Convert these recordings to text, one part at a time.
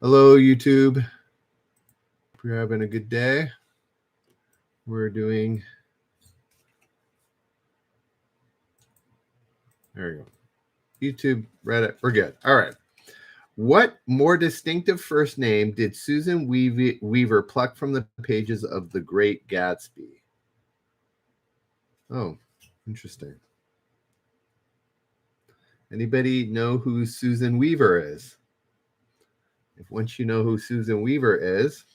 Hello, YouTube. Hope you're having a good day. We're doing... There we go. YouTube, Reddit, we're good. All right. What more distinctive first name did Susan Weaver pluck from the pages of The Great Gatsby? Oh, interesting. Anybody know who Susan Weaver is? Once you know who Susan Weaver is,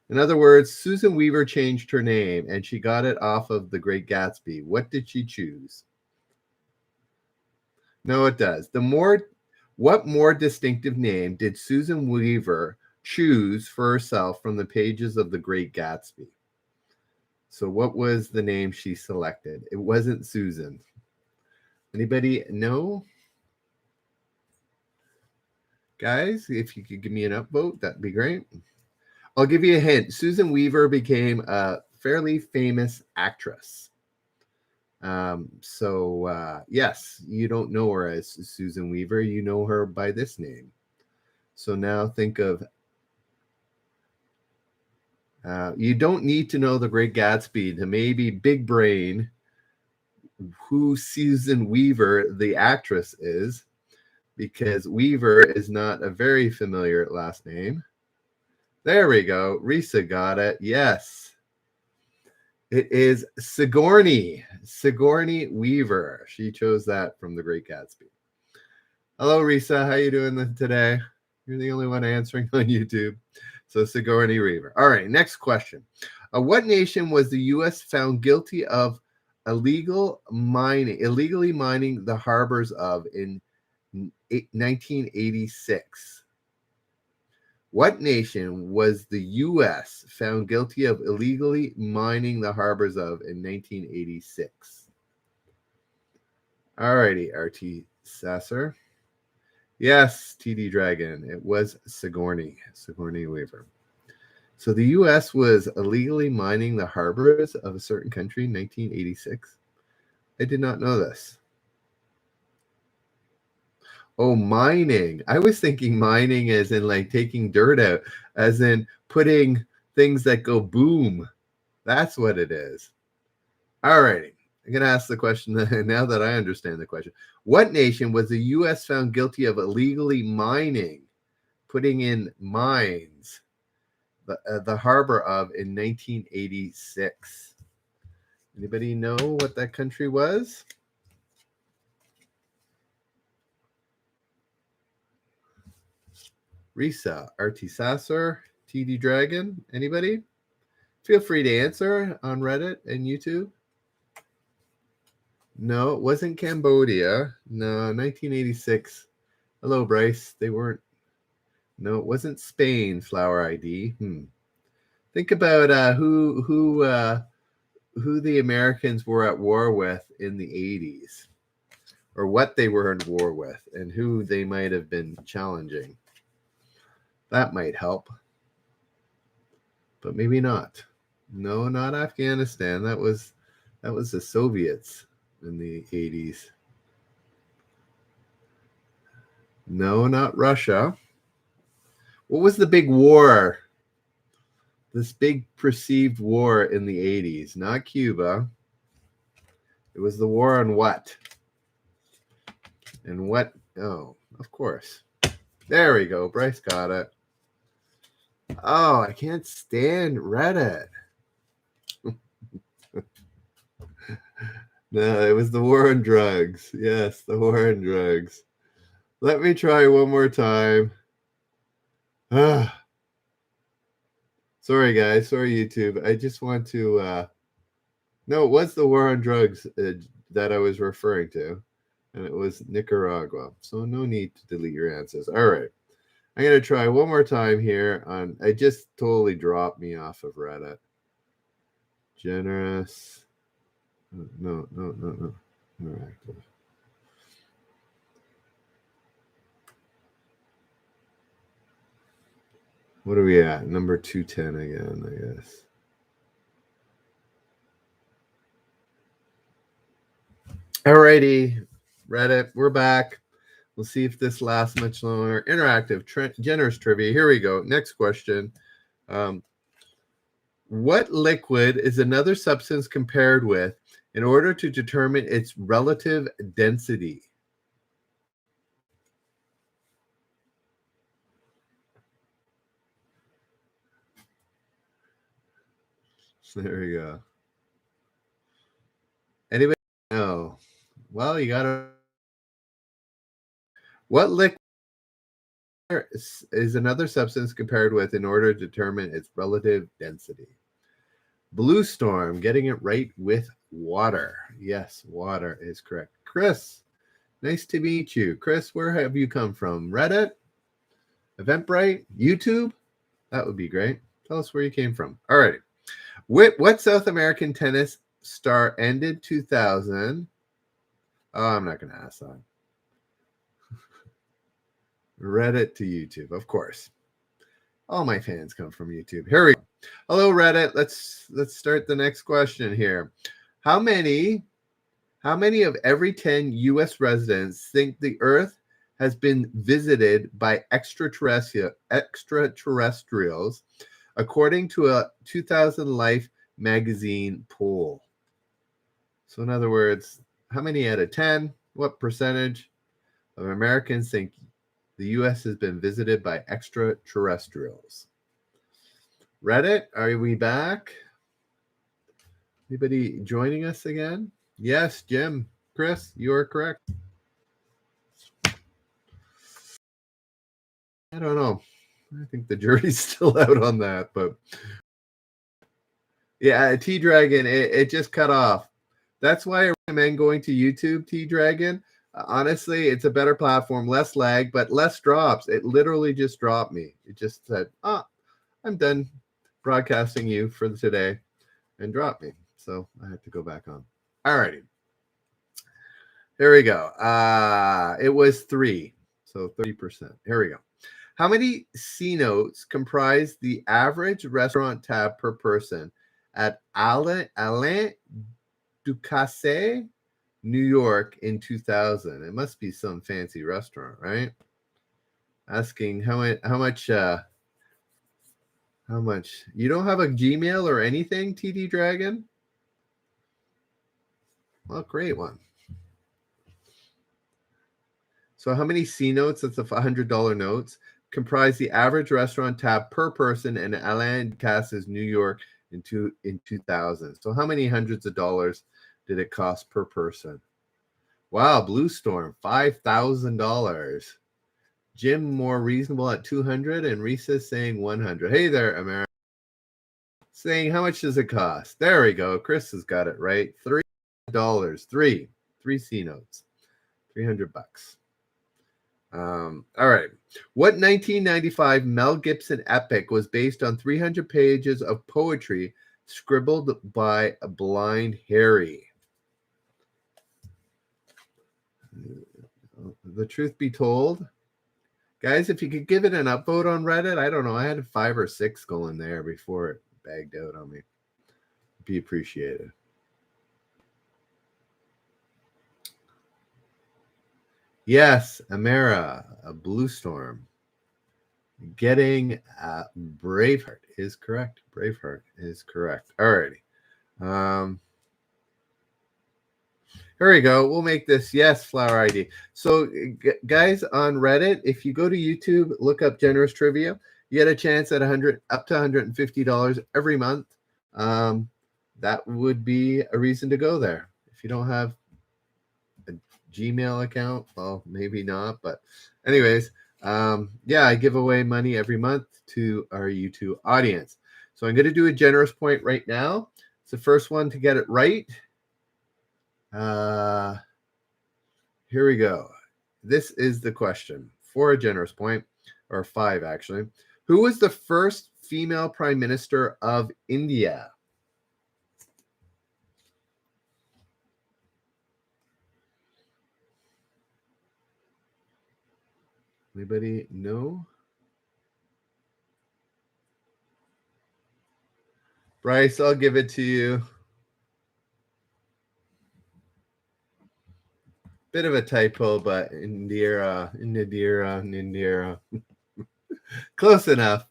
in other words, Susan Weaver changed her name and she got it off of The Great Gatsby. What did she choose? No, it does. What more distinctive name did Susan Weaver choose for herself from the pages of The Great Gatsby? So what was the name she selected? It wasn't Susan. Anybody know? Guys, if you could give me an upvote, that'd be great. I'll give you a hint. Susan Weaver became a fairly famous actress. Yes, you don't know her as Susan Weaver. You know her by this name. So now think of... you don't need to know The Great Gatsby to maybe big brain who Susan Weaver, the actress, is, because Weaver is not a very familiar last name. There we go. Risa got it. Yes. It is Sigourney Weaver. She chose that from The Great Gatsby. Hello, Risa. How you doing today? You're the only one answering on YouTube. So Sigourney Weaver. All right, next question. What nation was the U.S. found guilty of illegally mining the harbors of in 1986? What nation was the U.S. found guilty of illegally mining the harbors of in 1986? All righty, RT Sasser. Yes, TD Dragon. It was Sigourney Weaver. So the U.S. was illegally mining the harbors of a certain country in 1986. I did not know this. Oh, mining. I was thinking mining as in like taking dirt out, as in putting things that go boom. That's what it is. All righty. I'm going to ask the question now that I understand the question. What nation was the U.S. found guilty of illegally mining, putting in mines, the harbor of in 1986? Anybody know what that country was? Risa, RT Sasser, TD Dragon, anybody? Feel free to answer on Reddit and YouTube. No, it wasn't Cambodia. No, 1986. Hello, Bryce. They weren't. No, it wasn't Spain. Flower ID. Think about who the Americans were at war with in the 80s, or what they were in war with, and who they might have been challenging. That might help, but maybe not. No, not Afghanistan. That was the Soviets in the 80s. No, not Russia. What was the big war? This big perceived war in the 80s. Not Cuba. It was the war on what? And what? Oh, of course. There we go. Bryce got it. Oh, I can't stand Reddit. No, it was the war on drugs. Yes, the war on drugs. Let me try one more time. Sorry, guys. Sorry, YouTube. I just want to... No, it was the war on drugs that I was referring to. And it was Nicaragua. So no need to delete your answers. All right. I'm going to try one more time here. I just totally dropped me off of Reddit. Generous. No. Interactive. What are we at? Number 210 again, I guess. Alrighty, Reddit, we're back. We'll see if this lasts much longer. Interactive, generous trivia. Here we go. Next question. What liquid is another substance compared with in order to determine its relative density? There we go. Anybody? No. Well, you got to. What liquid is another substance compared with in order to determine its relative density? Blue Storm, getting it right with water. Yes, water is correct. Chris, nice to meet you. Chris, where have you come from? Reddit? Eventbrite? YouTube? That would be great. Tell us where you came from. All right. What South American tennis star ended 2000? Oh, I'm not going to ask that. Reddit to YouTube, of course. All my fans come from YouTube. Here we go. Hello, Reddit. Let's start the next question here. How many of every 10 U.S. residents think the Earth has been visited by extraterrestrials, according to a 2000 Life magazine poll? So, in other words, how many out of 10? What percentage of Americans think the U.S. has been visited by extraterrestrials? Reddit, are we back? Anybody joining us again? Yes, Jim. Chris, you are correct. I don't know. I think the jury's still out on that, but yeah, T-Dragon, it just cut off. That's why I recommend going to YouTube, T-Dragon. Honestly, it's a better platform, less lag, but less drops. It literally just dropped me. It just said, I'm done broadcasting you for today, and dropped me. So I had to go back on. All righty. Here we go. It was 3, so 30%. Here we go. How many C notes comprise the average restaurant tab per person at Alain Ducasse, New York in 2000? It must be some fancy restaurant, right? Asking how much. How much? You don't have a Gmail or anything, TD Dragon? Well, great one. So how many C notes, that's the $100 notes, comprise the average restaurant tab per person in Alain Ducasse's New York in 2000? So how many hundreds of dollars did it cost per person? Wow, Blue Storm, $5,000. Jim more reasonable at 200, and Risa saying 100. Hey there, America. Saying how much does it cost? There we go. Chris has got it right. $3. Three C notes. $300. All right. What 1995 Mel Gibson epic was based on 300 pages of poetry scribbled by a blind Harry? The truth be told, guys, if you could give it an upvote on Reddit, I don't know. I had 5 or 6 going there before it bagged out on me. Be appreciated. Yes, Amara, a Blue Storm. Getting Braveheart is correct. Braveheart is correct. Alrighty. Here we go. We'll make this. Yes, Flower ID. So, guys on Reddit, if you go to YouTube, look up Generous Trivia, you get a chance at up to $150 every month. That would be a reason to go there. If you don't have a Gmail account, well, maybe not. But anyways, yeah, I give away money every month to our YouTube audience. So I'm going to do a generous point right now. It's the first one to get it right. Here we go. This is the question for a generous point, or 5 actually. Who was the first female prime minister of India? Anybody know? Bryce, I'll give it to you. Bit of a typo, but Indira. Close enough.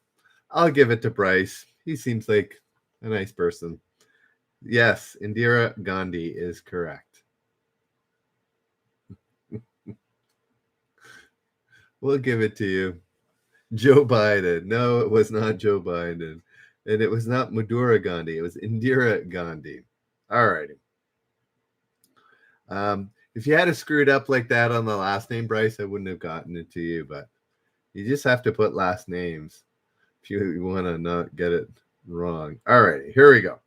I'll give it to Bryce. He seems like a nice person. Yes, Indira Gandhi is correct. We'll give it to you. Joe Biden. No, it was not Joe Biden. And it was not Madhura Gandhi. It was Indira Gandhi. All righty. If you had to screw it up like that on the last name, Bryce, I wouldn't have gotten it to you, but you just have to put last names if you want to not get it wrong. All righty, here we go.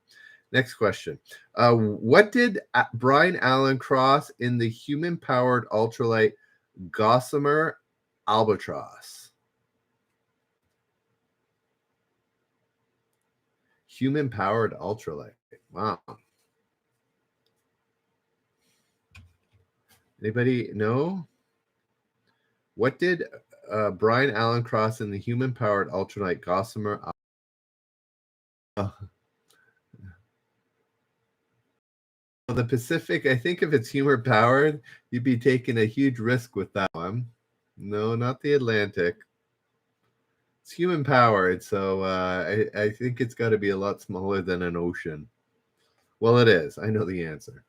Next question. What did Brian Allen cross in the human-powered ultralight Gossamer Albatross? Human-powered ultralight. Wow. Anybody know? What did Brian Allen cross in the human-powered ultralight Gossamer? The Pacific, I think if it's human-powered, you'd be taking a huge risk with that one. No, not the Atlantic. It's human-powered, so I think it's got to be a lot smaller than an ocean. Well, it is. I know the answer.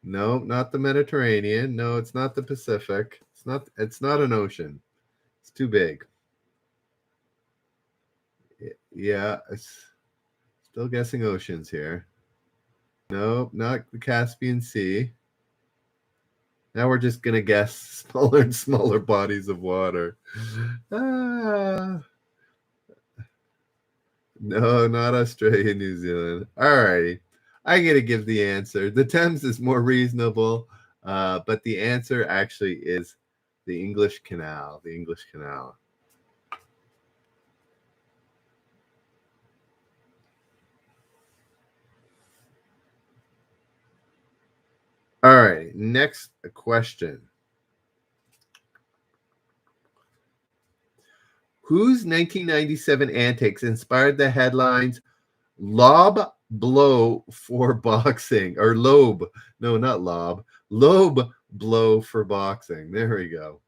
No, not the Mediterranean. No, it's not the Pacific. It's not an ocean. It's too big. Yeah, it's still guessing oceans here. No, not the Caspian Sea. Now we're just going to guess smaller and smaller bodies of water. No, not Australia, New Zealand. All righty. I got to give the answer. The Thames is more reasonable, but the answer actually is the English Canal. The English Canal. All right, next question. Whose 1997 antics inspired the headlines "Lob Blow for Boxing" or "Lobe"? No, not lob. "Lobe Blow for Boxing." There we go.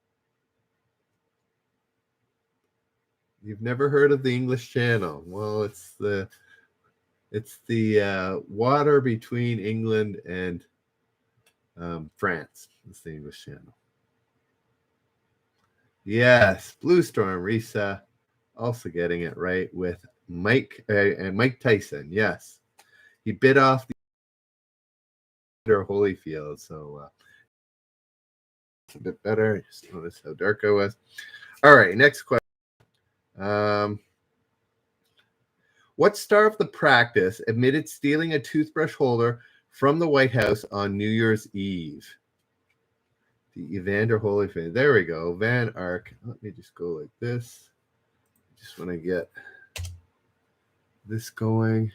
You've never heard of the English Channel? Well, it's the water between England and France. It's the English Channel. Yes, Blue Storm. Risa also getting it right with Mike Tyson. Yes, he bit off the Holyfield, so it's a bit better. Just notice how dark I was. All right, next question. What star of the practice admitted stealing a toothbrush holder from the White House on New Year's Eve? The Evander Holyfield. There we go. Van Ark. Let me just go like this. Just want to get this going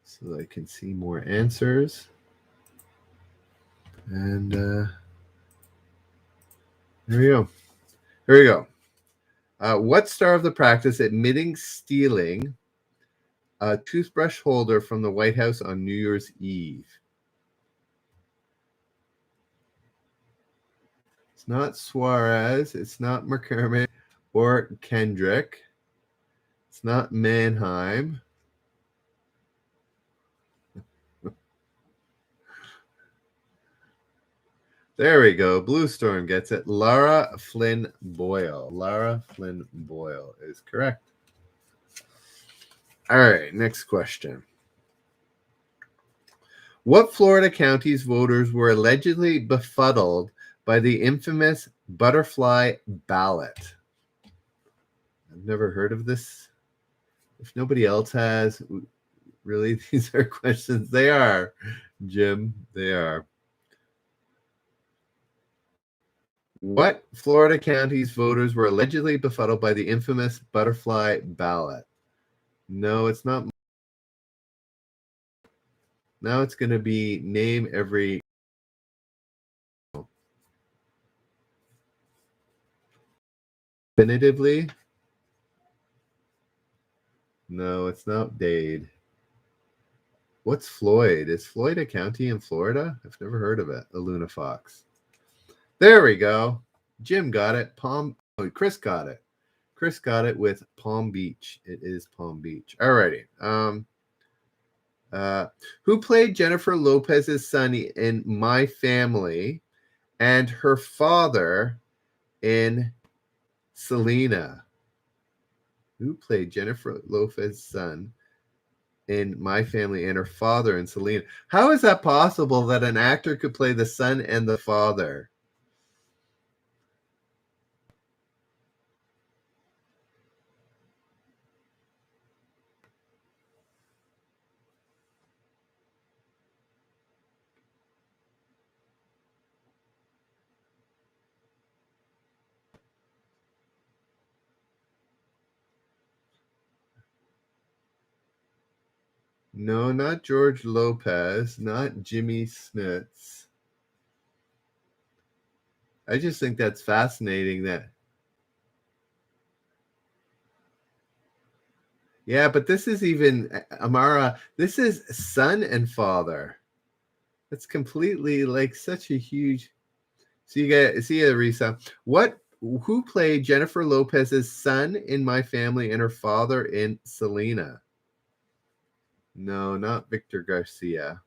so that I can see more answers. And here we go. Here we go. What star of the practice admitting stealing a toothbrush holder from the White House on New Year's Eve? It's not Suarez. It's not McCormick or Kendrick. It's not Mannheim. There we go. Blue Storm gets it. Lara Flynn Boyle. Lara Flynn Boyle is correct. All right, next question. What Florida county's voters were allegedly befuddled by the infamous butterfly ballot? I've never heard of this. If nobody else has, really, these are questions. They are, Jim. They are. What Florida county's voters were allegedly befuddled by the infamous butterfly ballot? No, it's not. Now it's going to be name every. Definitively? No, it's not Dade. What's Floyd? Is Floyd a county in Florida? I've never heard of it. A Luna Fox. There we go. Jim got it. Chris got it. Chris got it with Palm Beach. It is Palm Beach. Alrighty. Who played Jennifer Lopez's son in My Family and her father in Selena? Who played Jennifer Lopez's son in My Family and her father in Selena? How is that possible that an actor could play the son and the father? No, not George Lopez, not Jimmy Smits. I just think that's fascinating that. Yeah, but this is even Amara. This is son and father. That's completely like such a huge. So you get see Arisa. Who played Jennifer Lopez's son in My Family and her father in Selena? No, not Victor Garcia.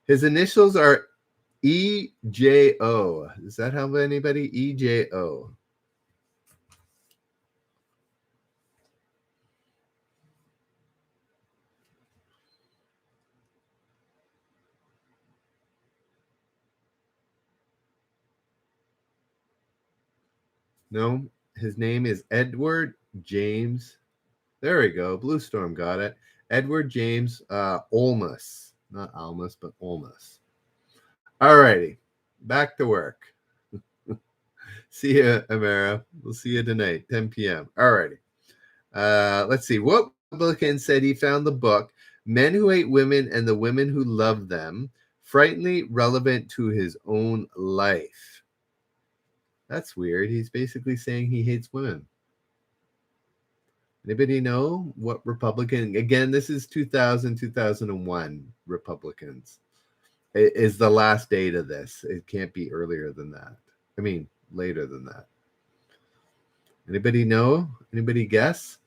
His initials are EJO. Does that help anybody? EJO. No, his name is Edward James. There we go. Blue Storm got it. Edward James Olmos. Not Almus, but Olmos. All righty. Back to work. See you, Amara. We'll see you tonight, 10 p.m. All righty. Let's see. What Republican said he found the book, Men Who Hate Women and the Women Who Love Them, frighteningly relevant to his own life? That's weird. He's basically saying he hates women. Anybody know what Republican? Again, this is 2000, 2001 Republicans. It is the last date of this. It can't be earlier than that. I mean, later than that. Anybody know? Anybody guess?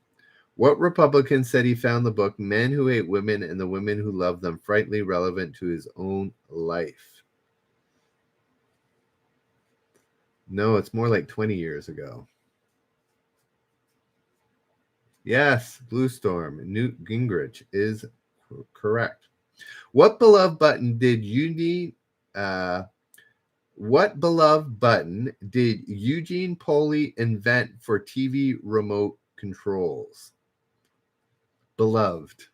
What Republican said he found the book Men Who Hate Women and the Women Who Love Them frighteningly relevant to his own life? No, it's more like 20 years ago. Yes, Blue Storm. Newt Gingrich is correct. What beloved button did Eugene Pauly invent for TV remote controls? Beloved.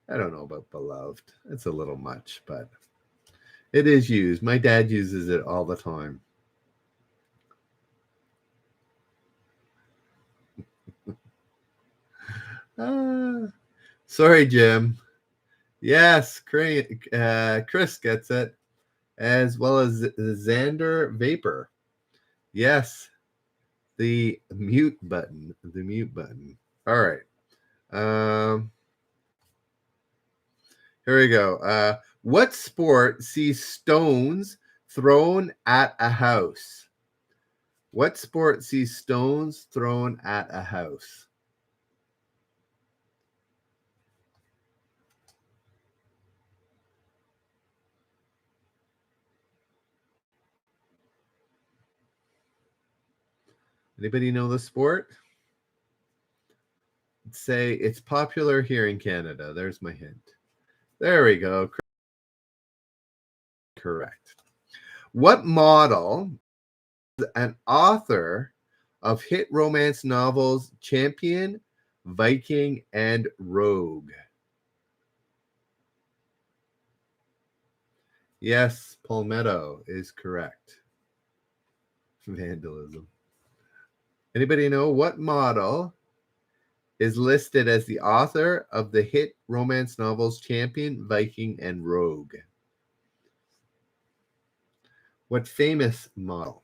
I don't know about beloved. It's a little much, but it is used. My dad uses it all the time. Sorry, Jim. Yes, Chris gets it, as well as Xander Vapor. Yes, the mute button. The mute button. All right. Here we go. What sport sees stones thrown at a house? What sport sees stones thrown at a house? Anybody know the sport? Say it's popular here in Canada. There's my hint. There we go. Correct. What model is an author of hit romance novels Champion, Viking, and Rogue? Yes, Palmetto is correct. Vandalism. Anybody know what model is listed as the author of the hit romance novels Champion, Viking, and Rogue? What famous model?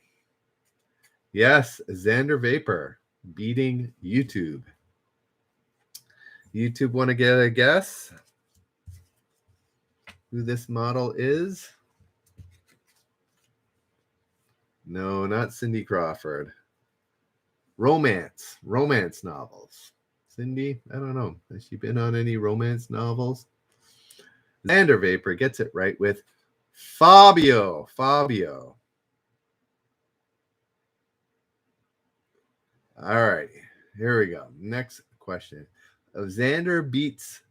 Yes, Xander Vapor beating YouTube. YouTube want to get a guess? who this model is? No, not Cindy Crawford. Romance novels. Cindy, I don't know. Has she been on any romance novels? Xander Vapor gets it right with Fabio. All right, here we go. Next question. Xander beats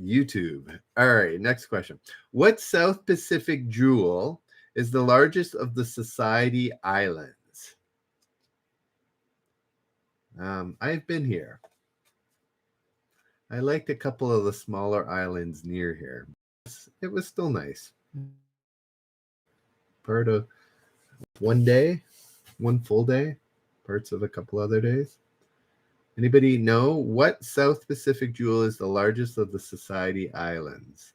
YouTube. All right, next question. What South Pacific jewel is the largest of the Society Islands? I've been here. I liked a couple of the smaller islands near here. It was still nice. Part of one full day, parts of a couple other days. Anybody know what South Pacific jewel is the largest of the Society Islands?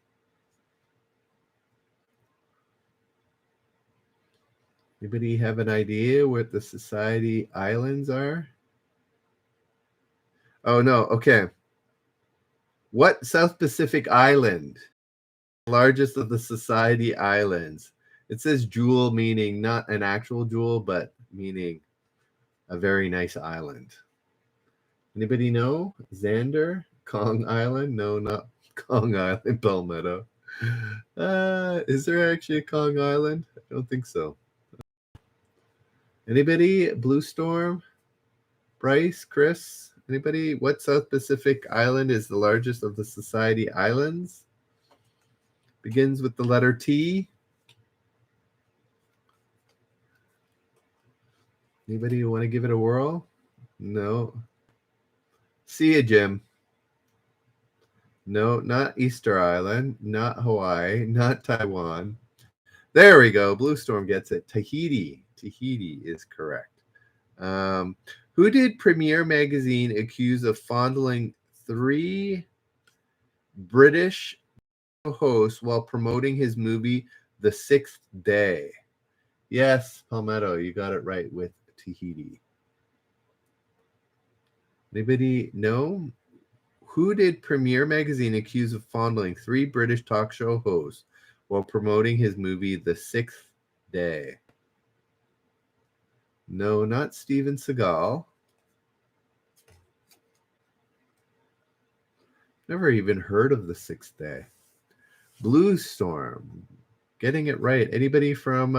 Anybody have an idea what the Society Islands are? Oh, no. Okay. What South Pacific island? Largest of the Society Islands. It says jewel, meaning not an actual jewel, but meaning a very nice island. Anybody know? Xander? Kong Island? No, not Kong Island, Palmetto. Is there actually a Kong Island? I don't think so. Anybody? Blue Storm? Bryce? Chris? Anybody? What South Pacific island is the largest of the Society Islands? Begins with the letter T. Anybody want to give it a whirl? No. See ya, Jim. No, not Easter Island, not Hawaii, not Taiwan. There we go. Blue Storm gets it. Tahiti. Tahiti is correct. Who did Premiere Magazine accuse of fondling 3 British hosts while promoting his movie The Sixth Day? Yes, Palmetto, you got it right with Tahiti. Anybody know? Who did Premiere Magazine accuse of fondling 3 British talk show hosts while promoting his movie The Sixth Day? No, not Steven Seagal. Never even heard of The Sixth Day. Blue Storm, getting it right. Anybody from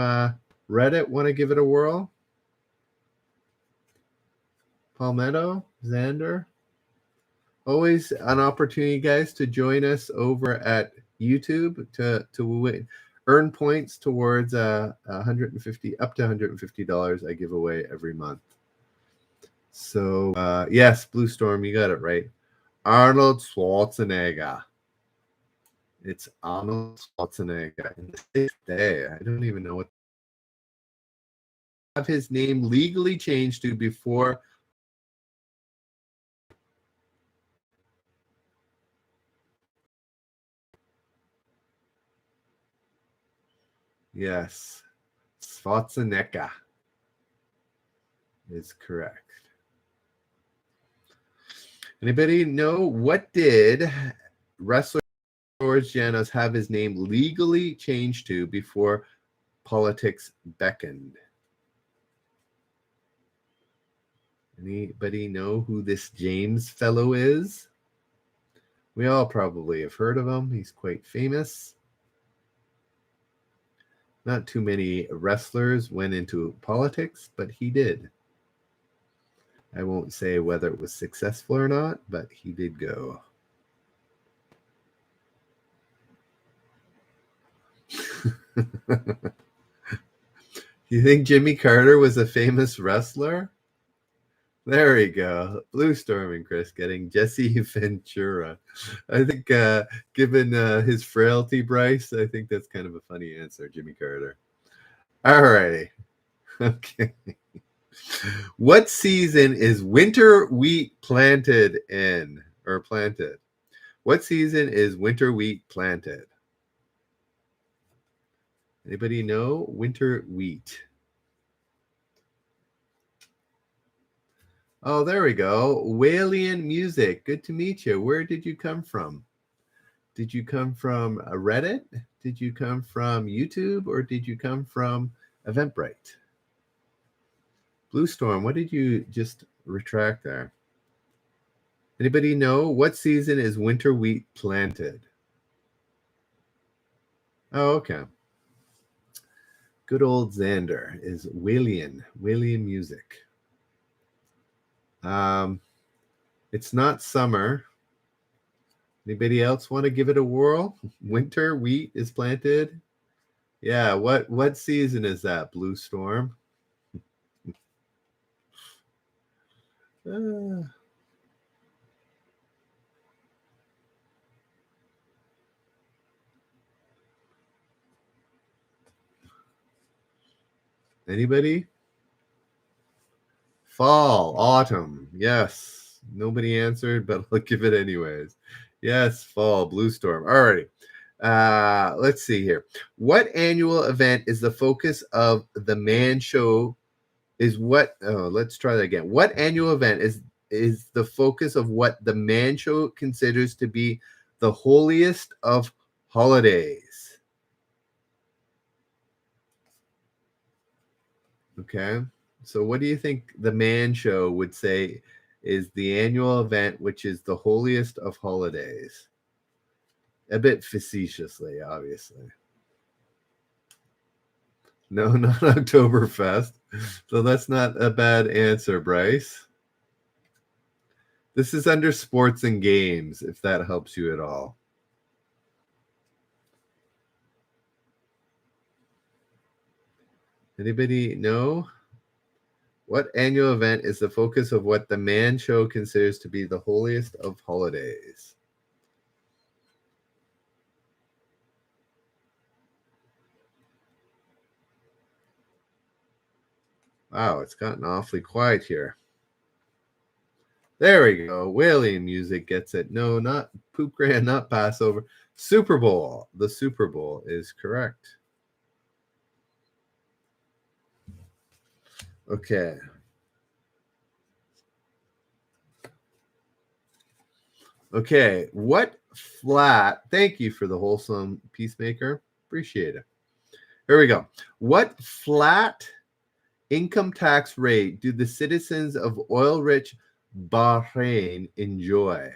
Reddit want to give it a whirl? Palmetto, Xander? Always an opportunity, guys, to join us over at YouTube to earn points towards $150 up to $150 I give away every month. So yes, Blue Storm, you got it right. Arnold Schwarzenegger. It's Arnold Schwarzenegger in The Sixth Day. I don't even know what have his name legally changed to before. Yes, Schwarzenegger is correct. Anybody know what did wrestler George Janos have his name legally changed to before politics beckoned? Anybody know who this James fellow is? We all probably have heard of him. He's quite famous. Not too many wrestlers went into politics, but he did. I won't say whether it was successful or not, but he did go. You think Jimmy Carter was a famous wrestler? There we go. Blue Storm and Chris getting Jesse Ventura. I think given his frailty, Bryce, I think that's kind of a funny answer, Jimmy Carter. All righty. Okay. What season is winter wheat planted in or planted? What season is winter wheat planted? Anybody know winter wheat? Oh, there we go. Walian Music. Good to meet you. Where did you come from? Did you come from Reddit? Did you come from YouTube? Or did you come from Eventbrite? Blue Storm, what did you just retract there? Anybody know what season is winter wheat planted? Oh, okay. Good old Xander is William music. It's not summer. Anybody else want to give it a whirl? Winter wheat is planted. Yeah, what season is that, Blue Storm? Anybody? Fall, autumn. Yes. Nobody answered, but I'll give it anyways. Yes, fall, Blue Storm. All righty. Let's see here. What annual event is the focus of the Man Show? Let's try that again. What annual event is the focus of what the Man Show considers to be the holiest of holidays? Okay. So what do you think the Man Show would say is the annual event which is the holiest of holidays? A bit facetiously, obviously. No, not Oktoberfest. So that's not a bad answer, Bryce. This is under sports and games, if that helps you at all. Anybody know? What annual event is the focus of what the Man Show considers to be the holiest of holidays? Wow, it's gotten awfully quiet here. There we go. Wailing music gets it. No, not Poop Grand, not Passover. Super Bowl. The Super Bowl is correct. Okay. Okay. What flat? Thank you for the wholesome peacemaker. Appreciate it. Here we go. What flat income tax rate do the citizens of oil-rich Bahrain enjoy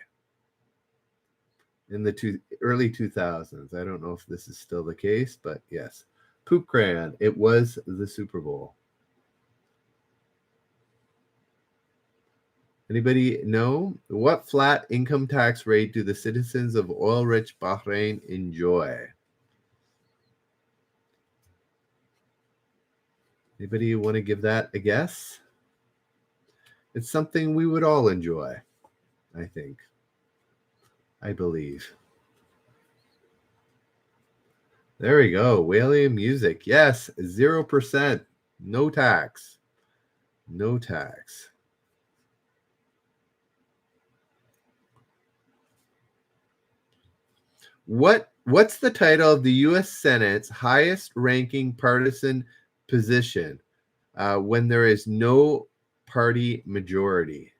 in the early 2000s? I don't know if this is still the case, but yes. Poop Crayon, it was the Super Bowl. Anybody know? What flat income tax rate do the citizens of oil-rich Bahrain enjoy? Anybody want to give that a guess? It's something we would all enjoy, I think. I believe. There we go. Wailing music. Yes, 0%. No tax. No tax. What's the title of the U.S. Senate's highest-ranking partisan position when there is no party majority?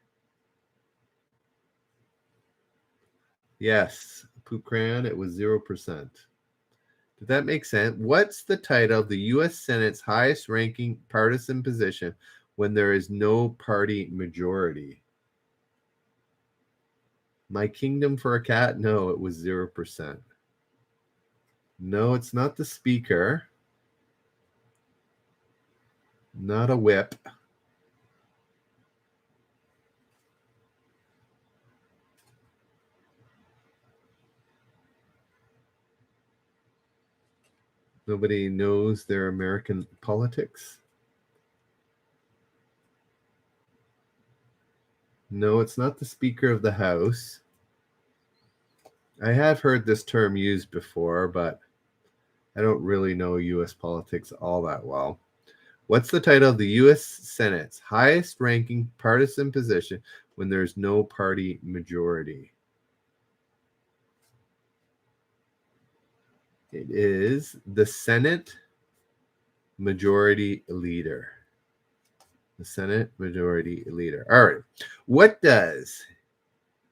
Yes, Poop Crayon, it was 0%. Did that make sense? What's the title of the U.S. Senate's highest-ranking partisan position when there is no party majority? My Kingdom for a Cat? No, it was 0%. No, it's not the Speaker. Not a whip. Nobody knows their American politics. No, it's not the Speaker of the House. I have heard this term used before, but I don't really know U.S. politics all that well. What's the title of the U.S. Senate's highest-ranking partisan position when there's no party majority? It is the Senate Majority Leader. The Senate Majority Leader. All right. What does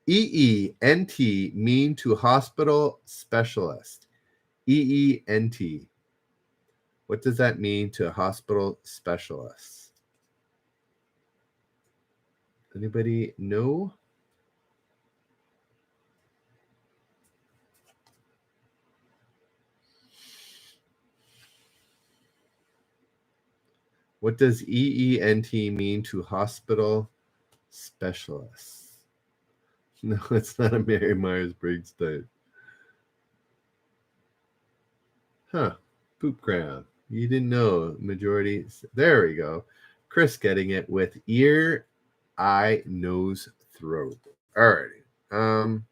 EENT mean to hospital specialist? EENT. What does that mean to hospital specialists? Anybody know? What does EENT mean to hospital specialists? No, it's not a Mary Myers-Briggs type. Huh. Poop crown. You didn't know. Majority. There we go. Chris getting it with ear, eye, nose, throat. Alrighty.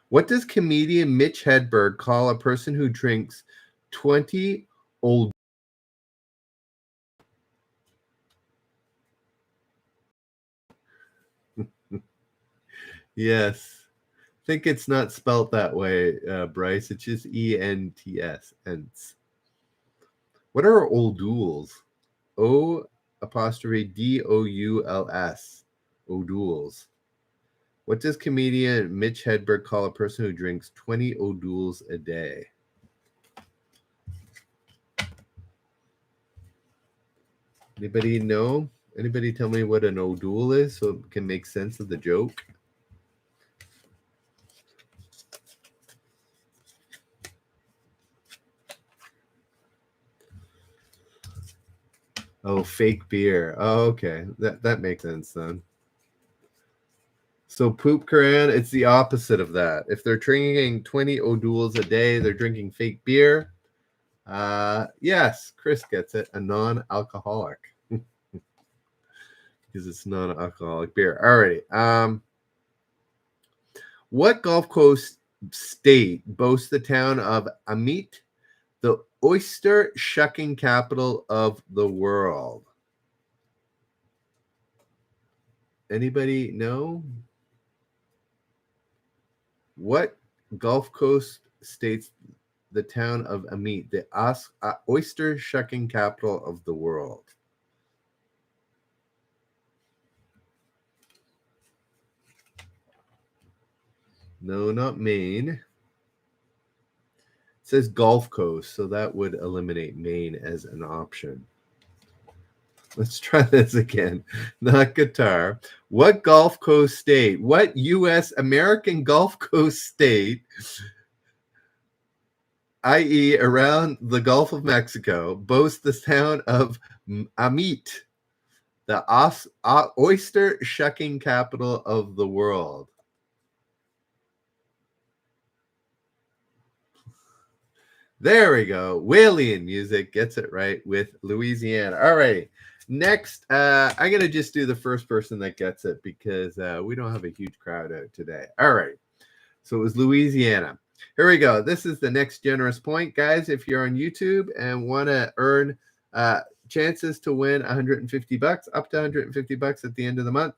What does comedian Mitch Hedberg call a person who drinks 20 old? Yes. I think it's not spelt that way, Bryce. It's just ENTS. Ents. What are O'Douls? O apostrophe DOULS. O'Douls. What does comedian Mitch Hedberg call a person who drinks 20 O'Douls a day? Anybody know? Anybody tell me what an O'Doul is so it can make sense of the joke? Oh, fake beer. Oh, okay. That makes sense then. So poop Koran, it's the opposite of that. If they're drinking 20 O'Douls a day, they're drinking fake beer. Yes, Chris gets it. A non-alcoholic. Because it's non-alcoholic beer. Alrighty. What Gulf Coast state boasts the town of Amit, the oyster shucking capital of the world? Anybody know? What Gulf Coast states the town of Amit, the oyster shucking capital of the world? No, not Maine. It says Gulf Coast, so that would eliminate Maine as an option. Let's try this again. Not Qatar. What Gulf Coast state, what U.S. American Gulf Coast state, i.e., around the Gulf of Mexico, boasts the town of Amit, the oyster shucking capital of the world? There we go. Walian music gets it right with Louisiana. All right. Next, I'm going to just do the first person that gets it because we don't have a huge crowd out today. All right. So it was Louisiana. Here we go. This is the next generous point. Guys, if you're on YouTube and want to earn chances to win $150, up to $150 at the end of the month,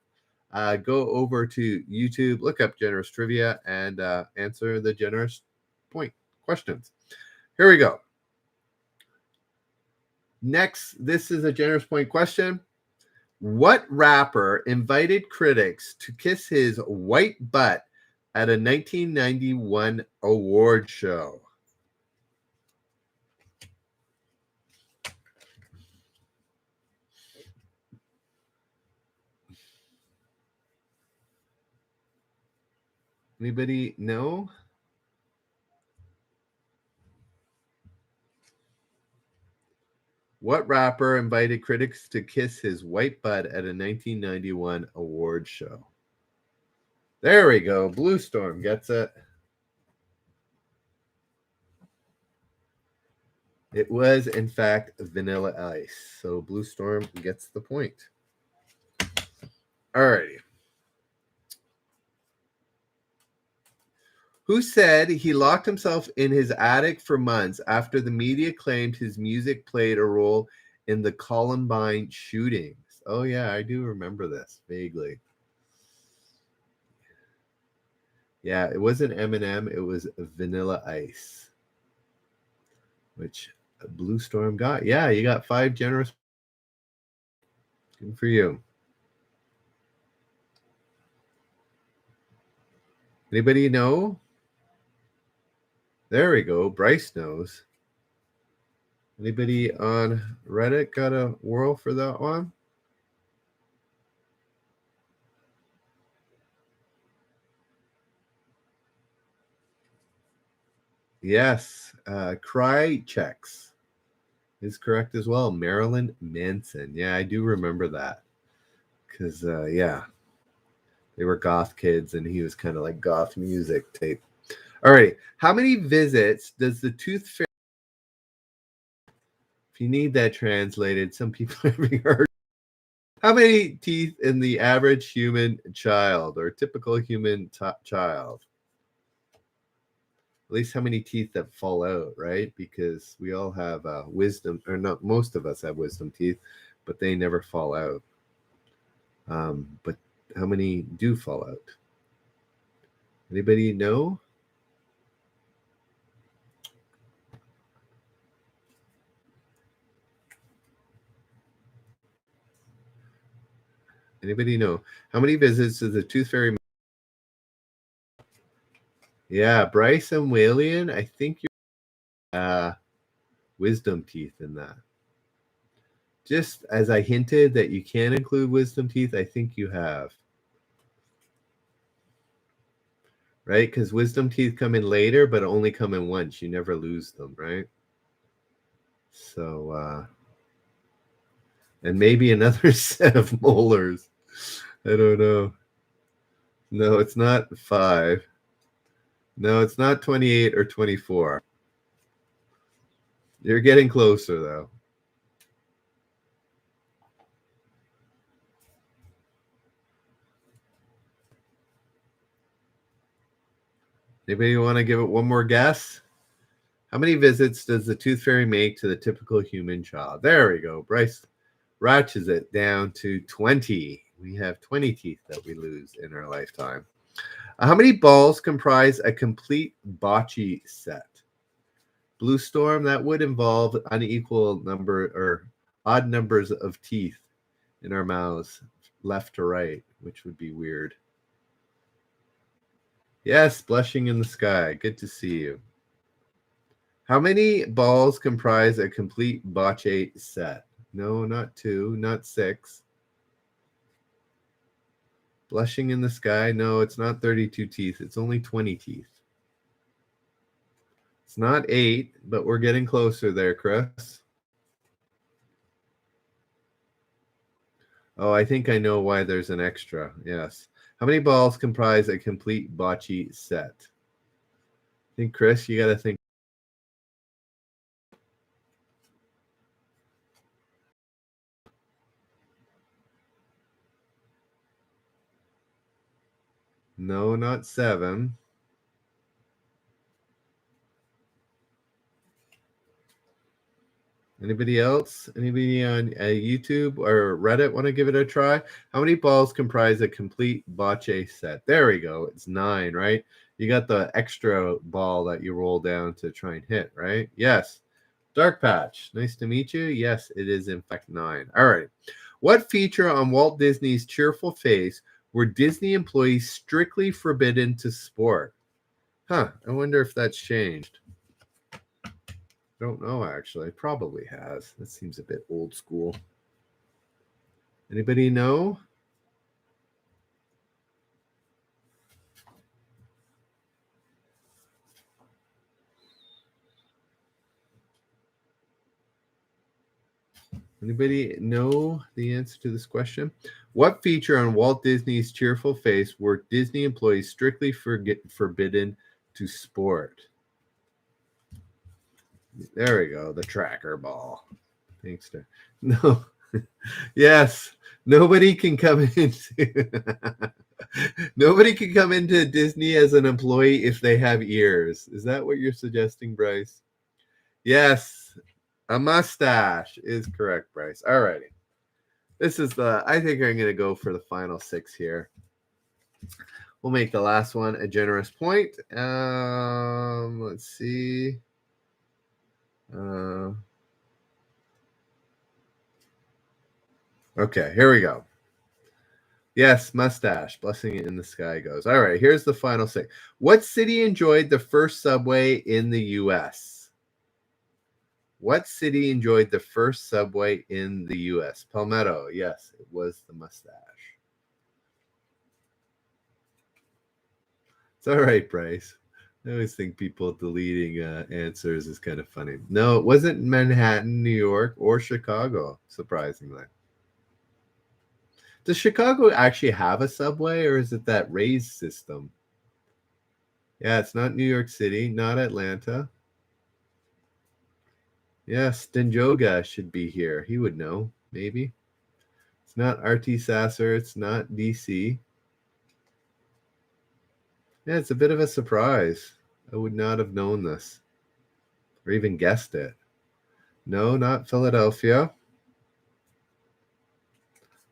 go over to YouTube, look up Generous Trivia, and answer the generous point questions. Here we go. Next, this is a generous point question. What rapper invited critics to kiss his white butt at a 1991 award show? Anybody know? What rapper invited critics to kiss his white butt at a 1991 award show? There we go. Blue Storm gets it. It was, in fact, Vanilla Ice. So Blue Storm gets the point. All righty. Who said he locked himself in his attic for months after the media claimed his music played a role in the Columbine shootings? Oh, yeah, I do remember this vaguely. Yeah, it wasn't Eminem, it was Vanilla Ice, which Blue Storm got. Yeah, you got 5 generous Good for you. Anybody know? There we go. Bryce knows. Anybody on Reddit got a whirl for that one? Yes. Cry checks is correct as well. Marilyn Manson. Yeah, I do remember that. Because, yeah, they were goth kids and he was kind of like goth music tape. All right. How many visits does the tooth fairy? If you need that translated, some people are having hard. How many teeth in the average human child or typical human child? At least how many teeth that fall out, right? Because we all have wisdom, or not, most of us have wisdom teeth, but they never fall out. But how many do fall out? Anybody know? Anybody know? How many visits does the tooth fairy? Yeah, Bryce and Walian, I think you're wisdom teeth in that. Just as I hinted that you can include wisdom teeth, I think you have. Right? Because wisdom teeth come in later, but only come in once. You never lose them, right? So, and maybe another set of molars. I don't know. No, it's not 5. No, it's not 28 or 24. You're getting closer, though. Anybody want to give it one more guess? How many visits does the tooth fairy make to the typical human child? There we go. Bryce ratchets it down to 20. We have 20 teeth that we lose in our lifetime. How many balls comprise a complete bocce set? Blue Storm, that would involve unequal number or odd numbers of teeth in our mouths, left to right, which would be weird. Yes, blushing in the sky. Good to see you. How many balls comprise a complete bocce set? No, not 2, not 6. Blushing in the sky. No, it's not 32 teeth. It's only 20 teeth. It's not 8, but we're getting closer there, Chris. Oh, I think I know why there's an extra. Yes. How many balls comprise a complete bocce set? I think, Chris, you got to think. No, not 7. Anybody else? Anybody on YouTube or Reddit want to give it a try? How many balls comprise a complete bocce set? There we go. It's 9, right? You got the extra ball that you roll down to try and hit, right? Yes. Dark Patch, nice to meet you. Yes, it is in fact 9. All right. What feature on Walt Disney's cheerful face were Disney employees strictly forbidden to sport? Huh. I wonder if that's changed. Don't know, actually. Probably has. That seems a bit old school. Anybody know? Anybody know the answer to this question? What feature on Walt Disney's cheerful face were Disney employees strictly forbidden to sport? There we go. The tracker ball. Thanks, to no. Yes. Nobody can come into nobody can come into Disney as an employee if they have ears. Is that what you're suggesting, Bryce? Yes. A mustache is correct, Bryce. All righty. This is I think I'm going to go for the final 6 here. We'll make the last one a generous point. Let's see. Okay, here we go. Yes, mustache. Blessing in the sky goes. All right, here's the final thing. What city enjoyed the first subway in the U.S.? What city enjoyed the first subway in the U.S.? Palmetto. Yes, it was the mustache. It's all right, Bryce. I always think people deleting answers is kind of funny. No, it wasn't Manhattan, New York, or Chicago, surprisingly. Does Chicago actually have a subway, or is it that raised system? Yeah, it's not New York City, not Atlanta. Yes, Denjoga should be here. He would know, maybe. It's not RT Sasser. It's not DC. Yeah, it's a bit of a surprise. I would not have known this or even guessed it. No, not Philadelphia.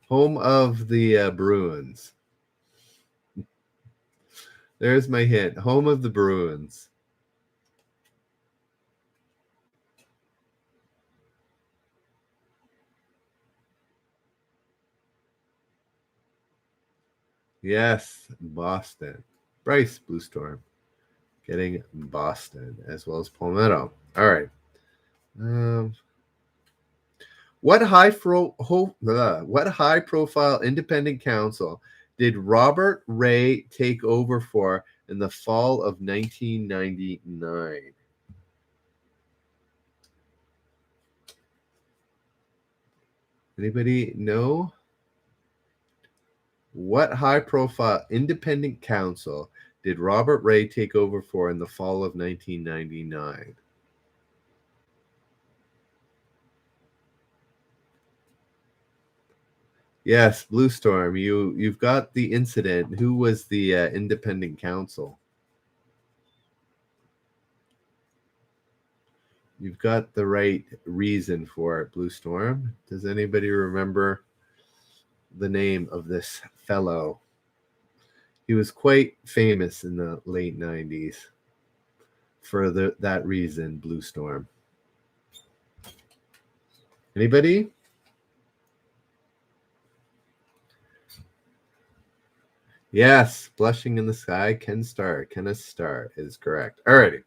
Home of the Bruins. There's my hint. Home of the Bruins. Yes, Boston. Bryce Blue Storm getting Boston as well as Palmetto. All right. Um, what high profile independent council did Robert Ray take over for in the fall of 1999? Anybody know? What high profile independent council did Robert Ray take over for in the fall of 1999? Yes, Blue Storm. You've got the incident. Who was the independent counsel? You've got the right reason for it, Blue Storm. Does anybody remember the name of this fellow? He was quite famous in the late 90s for that reason, Blue Storm. Anybody? Yes, Blushing in the Sky, Kenneth Starr is correct. Alrighty.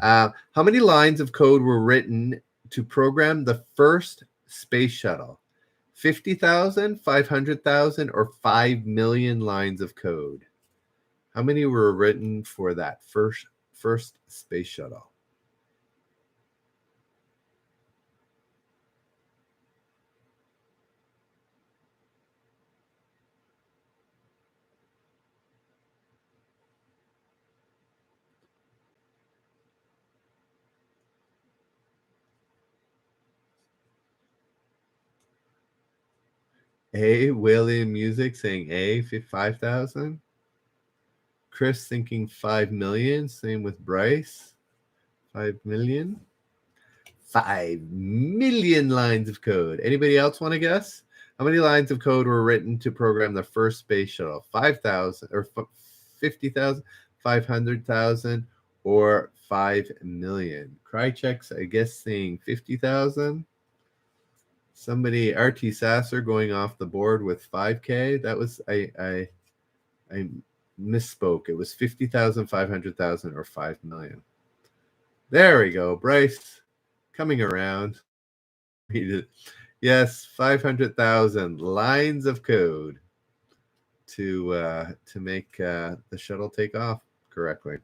How many lines of code were written to program the first space shuttle? 50,000, 500,000, or 5 million lines of code? How many were written for that first space shuttle? A. William Music saying A, 5,000. Chris thinking 5 million. Same with Bryce. 5 million. 5 million lines of code. Anybody else want to guess? How many lines of code were written to program the first space shuttle? 5,000 or 50,000, 500,000, or 5 million? Krychek's, I guess, saying 50,000. Somebody, RT Sasser, going off the board with 5K. That was, I misspoke. It was 50,000, 500,000, or 5 million. There we go. Bryce coming around. Yes, 500,000 lines of code to make the shuttle take off correctly.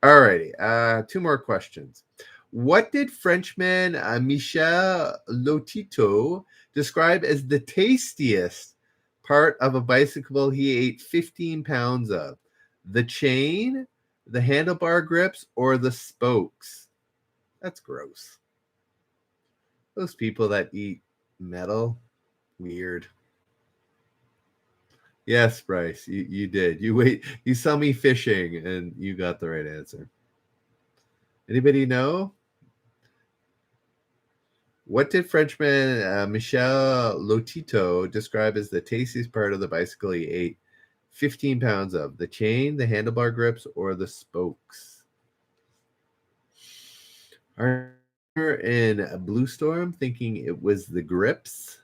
Alrighty, two more questions. What did Frenchman Michel Lotito describe as the tastiest part of a bicycle he ate 15 pounds of? The chain, the handlebar grips, or the spokes? That's gross. Those people that eat metal, weird. Yes, Bryce, you did. You saw me fishing and you got the right answer. Anybody know? What did Frenchman Michel Lotito describe as the tastiest part of the bicycle he ate 15 pounds of? The chain, the handlebar grips, or the spokes? Are in Blue Storm thinking it was the grips?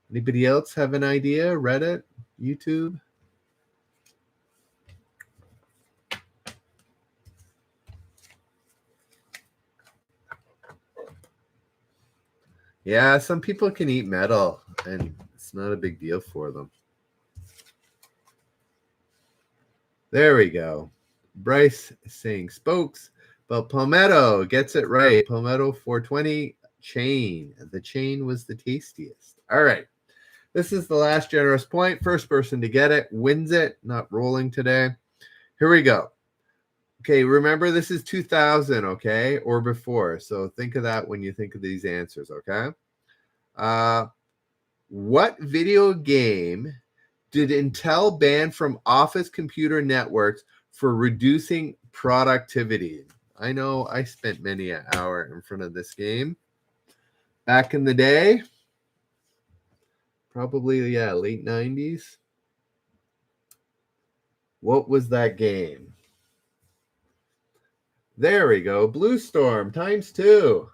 Anybody else have an idea? Reddit, YouTube? Yeah, some people can eat metal, and it's not a big deal for them. There we go. Bryce saying spokes, but Palmetto gets it right. Palmetto 420 chain. The chain was the tastiest. All right. This is the last generous point. First person to get it wins it. Not rolling today. Here we go. Okay, remember this is 2000, okay, or before. So think of that when you think of these answers, okay? What video game did Intel ban from Office computer networks for reducing productivity? I know I spent many an hour in front of this game back in the day. Probably, yeah, late 90s. What was that game? There we go. Blue Storm times 2.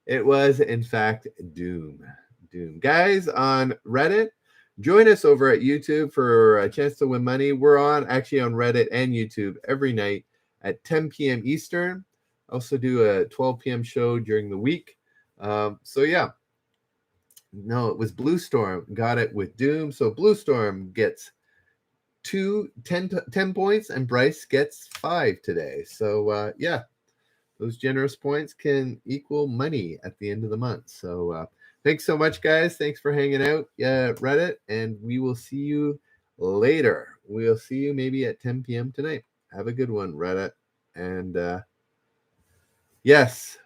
It was, in fact, Doom. Doom. Guys on Reddit, join us over at YouTube for a chance to win money. We're actually on Reddit and YouTube every night at 10 p.m. Eastern. Also do a 12 p.m. show during the week. So yeah. No, it was Blue Storm. Got it with Doom. So Blue Storm gets 10 points and Bryce gets 5 today. So yeah, those generous points can equal money at the end of the month. So thanks so much, guys. Thanks for hanging out, Reddit, and we will see you later. We'll see you maybe at 10 p.m. tonight. Have a good one, Reddit. And yes,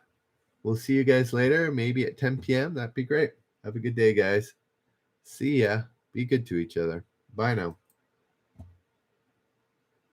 we'll see you guys later, maybe at 10 p.m. That'd be great. Have a good day, guys. See ya. Be good to each other. Bye now.